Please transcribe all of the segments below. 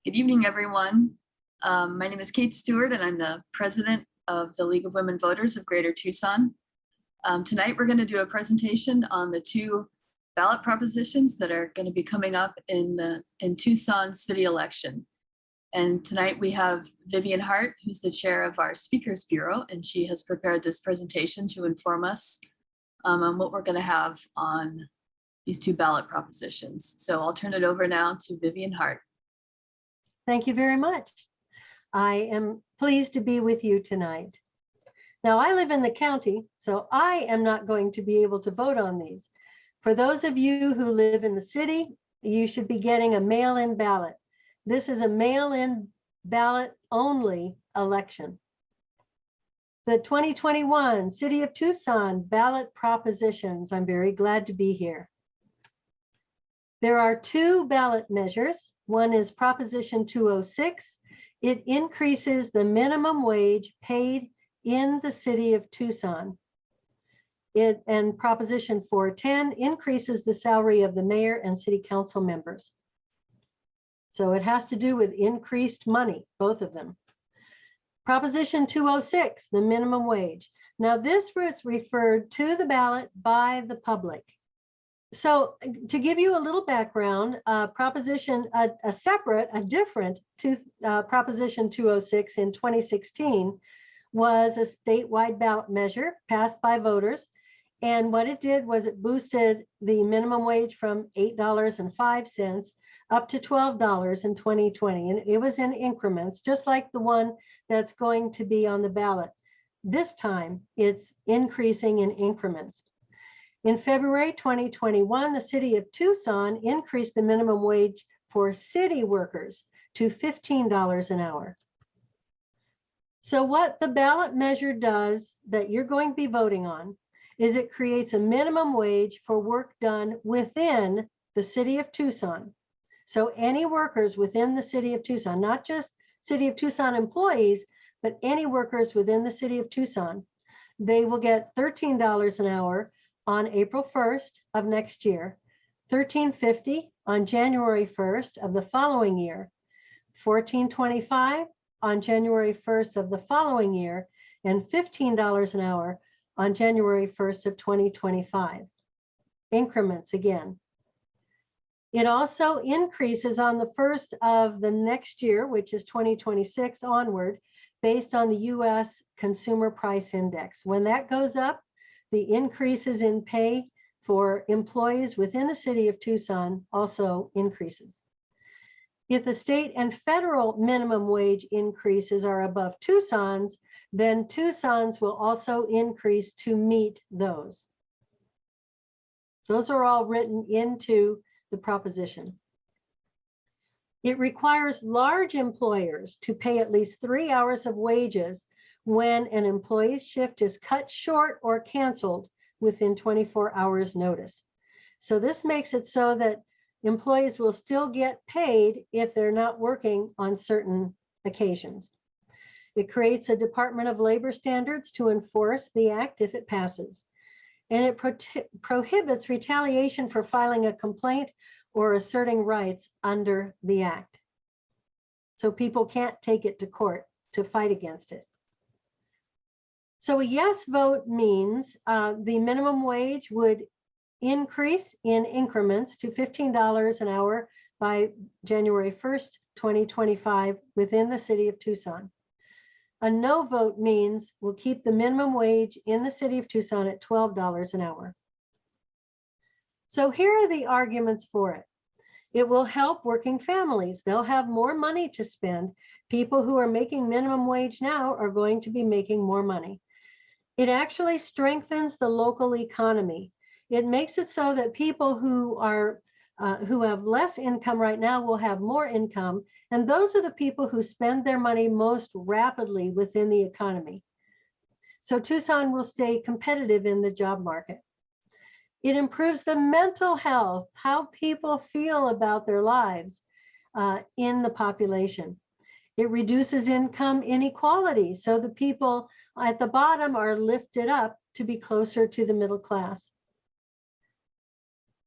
Good evening, everyone. My name is Kate Stewart, and I'm the president of the League of Women Voters of Greater Tucson. Tonight, we're going to do a presentation on the two ballot propositions that are going to be coming up in Tucson's city election. And tonight we have Vivian Harte, who's the chair of our Speakers Bureau, and she has prepared this presentation to inform us on what we're going to have on these two ballot propositions. So I'll turn it over now to Vivian Harte. Thank you very much. I am pleased to be with you tonight. Now, I live in the county, so I am not going to be able to vote on these. For those of you who live in the city, you should be getting a mail-in ballot. This is a mail-in ballot only election. The 2021 City of Tucson ballot propositions. I'm very glad to be here. There are two ballot measures. One is Proposition 206. It increases the minimum wage paid in the City of Tucson. And Proposition 410 increases the salary of the mayor and city council members. So it has to do with increased money, both of them. Proposition 206, the minimum wage. Now this was referred to the ballot by the public. So to give you a little background, Proposition Proposition 206 in 2016 was a statewide ballot measure passed by voters. And what it did was it boosted the minimum wage from $8.05 up to $12 in 2020. And it was in increments, just like the one that's going to be on the ballot. This time it's increasing in increments. In February 2021, the City of Tucson increased the minimum wage for city workers to $15 an hour. So what the ballot measure does that you're going to be voting on is it creates a minimum wage for work done within the City of Tucson. So any workers within the City of Tucson, not just City of Tucson employees, but any workers within the City of Tucson, they will get $13 an hour on April 1st of next year, $13.50 on January 1st of the following year, $14.25 on January 1st of the following year, and $15 an hour on January 1st of 2025. Increments again. It also increases on the 1st of the next year, which is 2026 onward, based on the U.S. Consumer Price Index. When that goes up, the increases in pay for employees within the City of Tucson also increases. If the state and federal minimum wage increases are above Tucson's, then Tucson's will also increase to meet those. Those are all written into the proposition. It requires large employers to pay at least 3 hours of wages when an employee's shift is cut short or canceled within 24 hours notice. So this makes it so that employees will still get paid if they're not working on certain occasions. It creates a Department of Labor standards to enforce the act if it passes. And it prohibits retaliation for filing a complaint or asserting rights under the act. So people can't take it to court to fight against it. So a yes vote means the minimum wage would increase in increments to $15 an hour by January 1st, 2025 within the City of Tucson. A no vote means we'll keep the minimum wage in the City of Tucson at $12 an hour. So here are the arguments for it. It will help working families. They'll have more money to spend. People who are making minimum wage now are going to be making more money. It actually strengthens the local economy. It makes it so that people who have less income right now will have more income, and those are the people who spend their money most rapidly within the economy. So Tucson will stay competitive in the job market. It improves the mental health, how people feel about their lives in the population. It reduces income inequality, so the people at the bottom are lifted up to be closer to the middle class.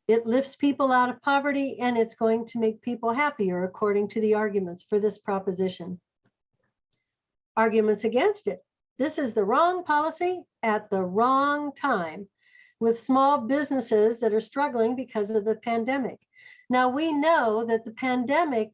It lifts people out of poverty, and it's going to make people happier, according to the arguments for this proposition. Arguments against it. This is the wrong policy at the wrong time, with small businesses that are struggling because of the pandemic. Now, we know that the pandemic,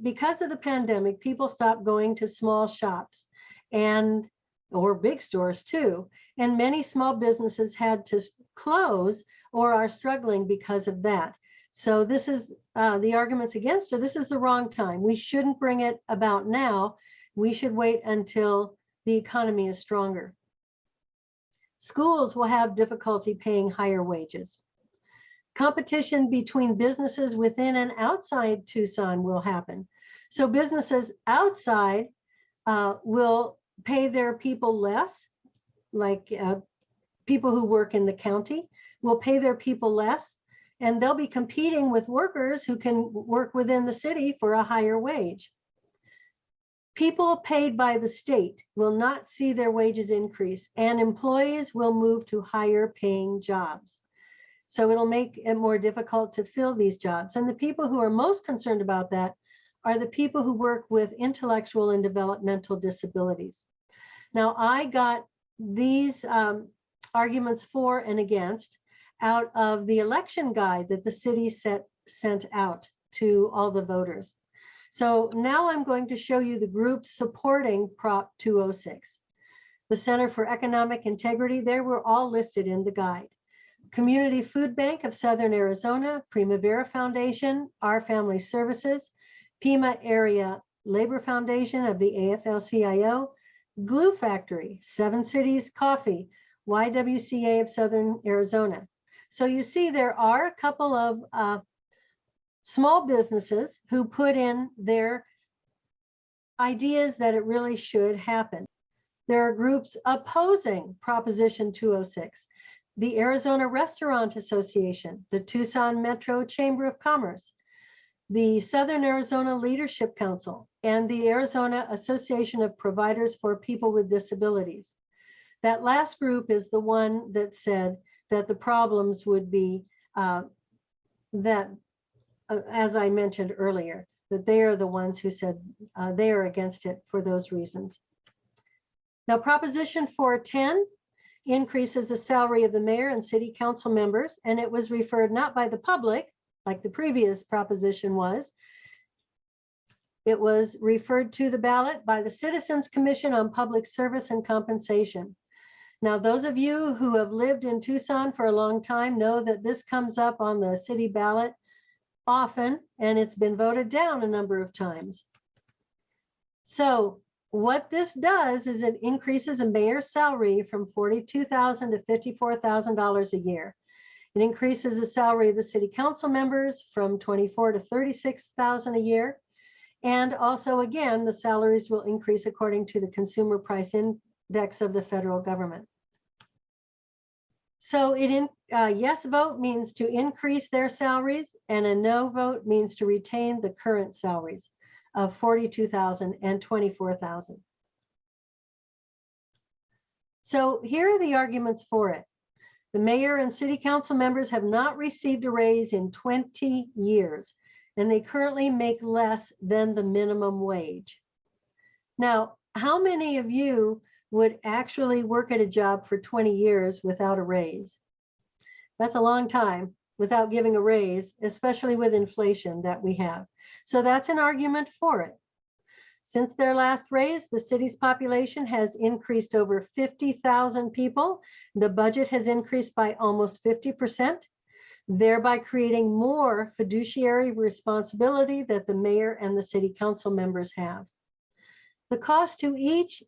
because of the pandemic, people stopped going to small shops or big stores too. And many small businesses had to close or are struggling because of that. So this is the arguments against it. This is the wrong time. We shouldn't bring it about now. We should wait until the economy is stronger. Schools will have difficulty paying higher wages. Competition between businesses within and outside Tucson will happen. So businesses outside will pay their people less, like people who work in the county will pay their people less, and they'll be competing with workers who can work within the city for a higher wage. People paid by the state will not see their wages increase, and employees will move to higher paying jobs. So it'll make it more difficult to fill these jobs. And the people who are most concerned about that are the people who work with intellectual and developmental disabilities. Now, I got these arguments for and against out of the election guide that the city sent out to all the voters. So now I'm going to show you the groups supporting Prop 206. The Center for Economic Integrity, they were all listed in the guide. Community Food Bank of Southern Arizona, Primavera Foundation, Our Family Services, Pima Area Labor Foundation of the AFL-CIO, Glue Factory, Seven Cities Coffee, YWCA of Southern Arizona. So you see there are a couple of small businesses who put in their ideas that it really should happen. There are groups opposing Proposition 206, the Arizona Restaurant Association, the Tucson Metro Chamber of Commerce, the Southern Arizona Leadership Council, and the Arizona Association of Providers for People with Disabilities. That last group is the one that said that the problems would be as I mentioned earlier, that they are the ones who said they are against it for those reasons. Now, Proposition 410 increases the salary of the mayor and city council members, and it was referred not by the public, like the previous proposition was. It was referred to the ballot by the Citizens Commission on Public Service and Compensation. Now, those of you who have lived in Tucson for a long time know that this comes up on the city ballot often, and it's been voted down a number of times. So what this does is it increases a mayor's salary from $42,000 to $54,000 a year. It increases the salary of the city council members from $24,000 to $36,000 a year. And also, again, the salaries will increase according to the Consumer Price Index of the federal government. So a yes vote means to increase their salaries, and a no vote means to retain the current salaries of $42,000 and $24,000. So here are the arguments for it. The mayor and city council members have not received a raise in 20 years, and they currently make less than the minimum wage. Now, how many of you would actually work at a job for 20 years without a raise? That's a long time without giving a raise, especially with inflation that we have. So that's an argument for it. Since their last raise, the city's population has increased over 50,000 people. The budget has increased by almost 50%, thereby creating more fiduciary responsibility that the mayor and the city council members have. The cost to each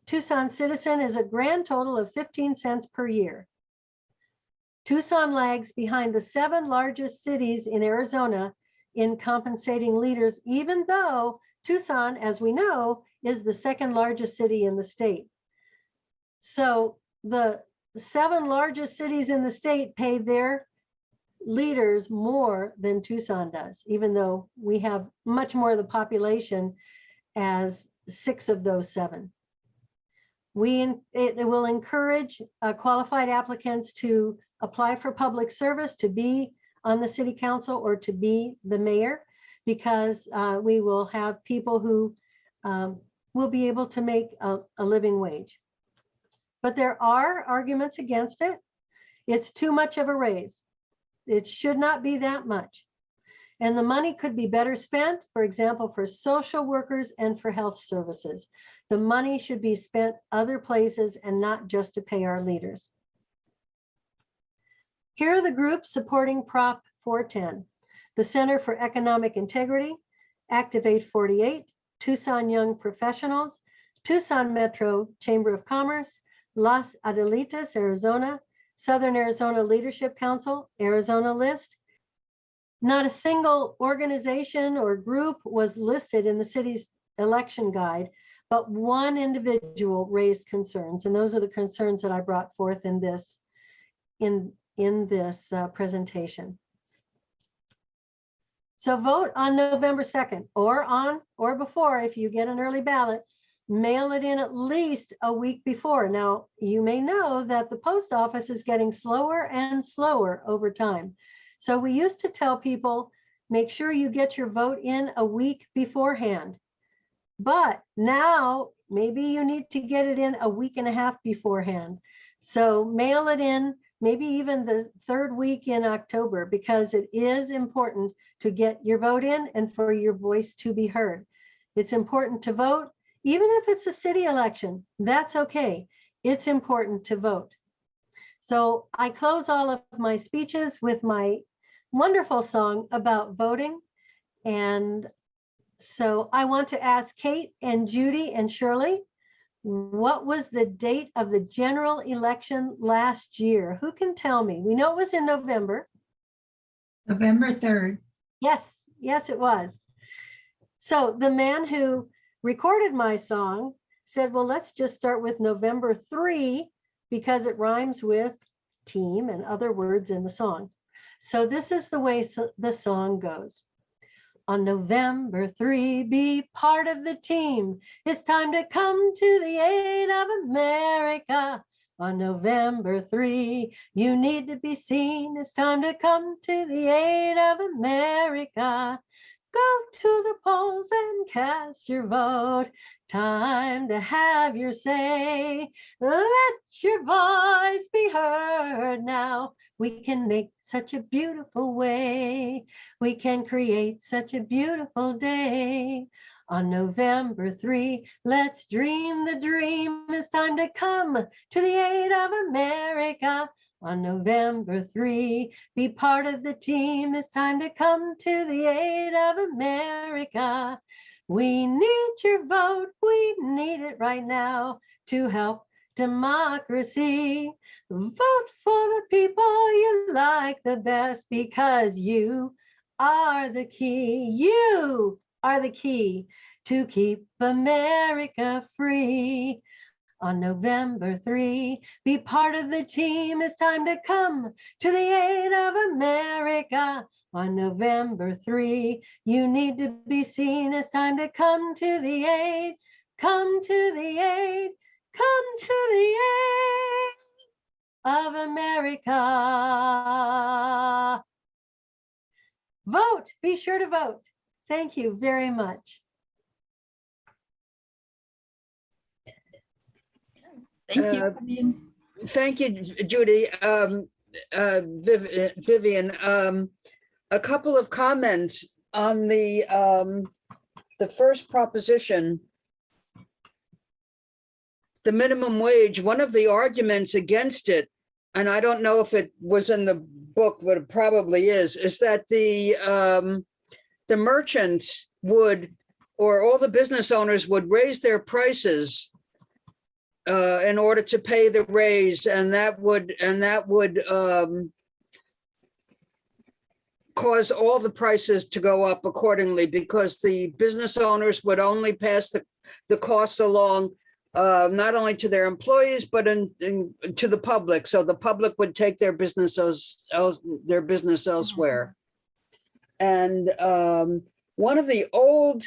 Tucson citizen is a grand total of 15 cents per year. Tucson lags behind the 7 largest cities in Arizona in compensating leaders, even though Tucson, as we know, is the 2nd largest city in the state. So the 7 largest cities in the state pay their leaders more than Tucson does, even though we have much more of the population as 6 of those 7. It will encourage qualified applicants to apply for public service, to be on the city council or to be the mayor, because we will have people who will be able to make a living wage. But there are arguments against it. It's too much of a raise. It should not be that much. And the money could be better spent, for example, for social workers and for health services. The money should be spent other places and not just to pay our leaders. Here are the groups supporting Prop 410. The Center for Economic Integrity, Activate 48, Tucson Young Professionals, Tucson Metro Chamber of Commerce, Los Adelitas, Arizona, Southern Arizona Leadership Council, Arizona List. Not a single organization or group was listed in the city's election guide, but one individual raised concerns. And those are the concerns that I brought forth in this presentation. So vote on November 2nd or before. If you get an early ballot, mail it in at least a week before. Now, you may know that the post office is getting slower and slower over time. So we used to tell people, make sure you get your vote in a week beforehand. But now maybe you need to get it in a week and a half beforehand. So mail it in maybe even the third week in October, because it is important to get your vote in and for your voice to be heard. It's important to vote, even if it's a city election, that's okay. It's important to vote. So I close all of my speeches with my wonderful song about voting. And so I want to ask Kate and Judy and Shirley, what was the date of the general election last year? Who can tell me? We know it was in November. November 3rd. Yes, yes, it was. So the man who recorded my song said, well, let's just start with November 3 because it rhymes with team and other words in the song. So this is the way the song goes. On November 3, be part of the team. It's time to come to the aid of America. On November 3, you need to be seen. It's time to come to the aid of America. Go to the polls and cast your vote. Time to have your say. Let your voice be heard now. We can make such a beautiful way. We can create such a beautiful day. On November 3, let's dream the dream. It's time to come to the aid of America. On November 3, be part of the team. It's time to come to the aid of America. We need your vote. We need it right now to help democracy. Vote for the people you like the best, because you are the key. You are the key to keep America free. On November 3, be part of the team. It's time to come to the aid of America. On November 3, you need to be seen. It's time to come to the aid. Come to the aid. Come to the aid of America. Vote. Be sure to vote. Thank you very much. Thank you, Vivian. Thank you, Judy. Vivian, a couple of comments on the first proposition, the minimum wage. One of the arguments against it, and I don't know if it was in the book, but it probably is that the merchants would, or all the business owners would raise their prices in order to pay the raise, and that would cause all the prices to go up accordingly, because the business owners would only pass the costs along, not only to their employees but to the public. So the public would take their business elsewhere. And one of the old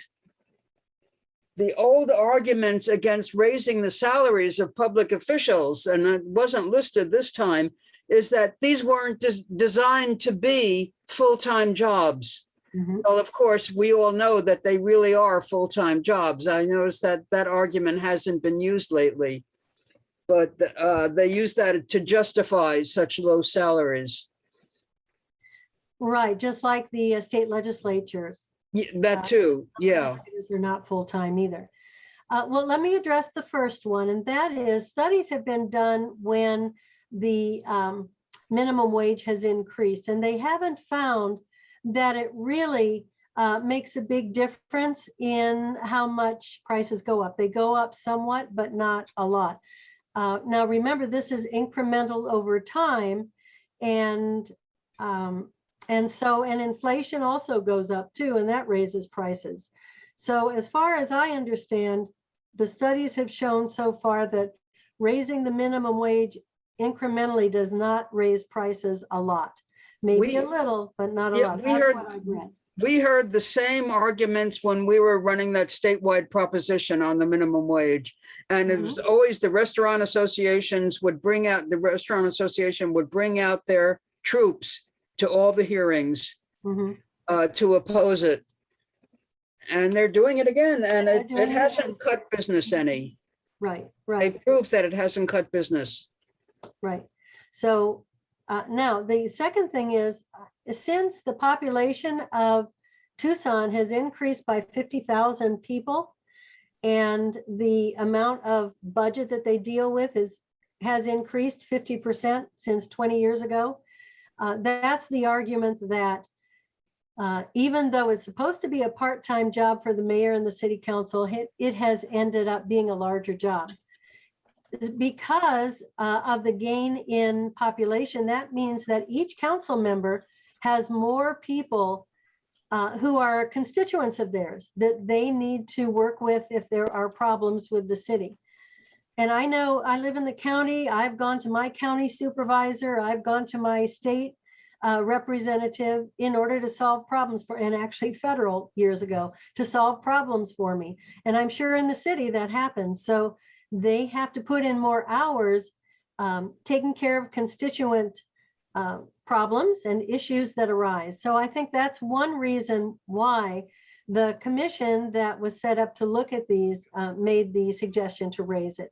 arguments against raising the salaries of public officials, and it wasn't listed this time, is that these weren't designed to be full-time jobs. Mhm. Well, of course, we all know that they really are full-time jobs. I noticed that that argument hasn't been used lately, but they use that to justify such low salaries. Right, just like the state legislatures. That too, yeah. Legislators are not full-time either. Well, let me address the first one, and that is studies have been done when the minimum wage has increased, and they haven't found that it really makes a big difference in how much prices go up. They go up somewhat, but not a lot. Now, remember, this is incremental over time, and inflation also goes up too, and that raises prices. So as far as I understand, the studies have shown so far that raising the minimum wage incrementally does not raise prices a lot. Maybe a little, but not a lot. That's what I've read. We heard the same arguments when we were running that statewide proposition on the minimum wage. And it was always the restaurant associations would bring out, the restaurant association would bring out their troops to all the hearings to oppose it. And they're doing it again, and it hasn't cut business any. Right. They proved that it hasn't cut business. Right. So now the second thing is, since the population of Tucson has increased by 50,000 people, and the amount of budget that they deal with has increased 50% since 20 years ago, that's the argument that even though it's supposed to be a part-time job for the mayor and the city council, it has ended up being a larger job. Because of the gain in population, that means that each council member has more people who are constituents of theirs that they need to work with if there are problems with the city. And I know I live in the county. I've gone to my county supervisor. I've gone to my state representative in order to solve problems and actually federal years ago to solve problems for me. And I'm sure in the city that happens. So they have to put in more hours taking care of constituent problems and issues that arise. So I think that's one reason why the commission that was set up to look at these made the suggestion to raise it.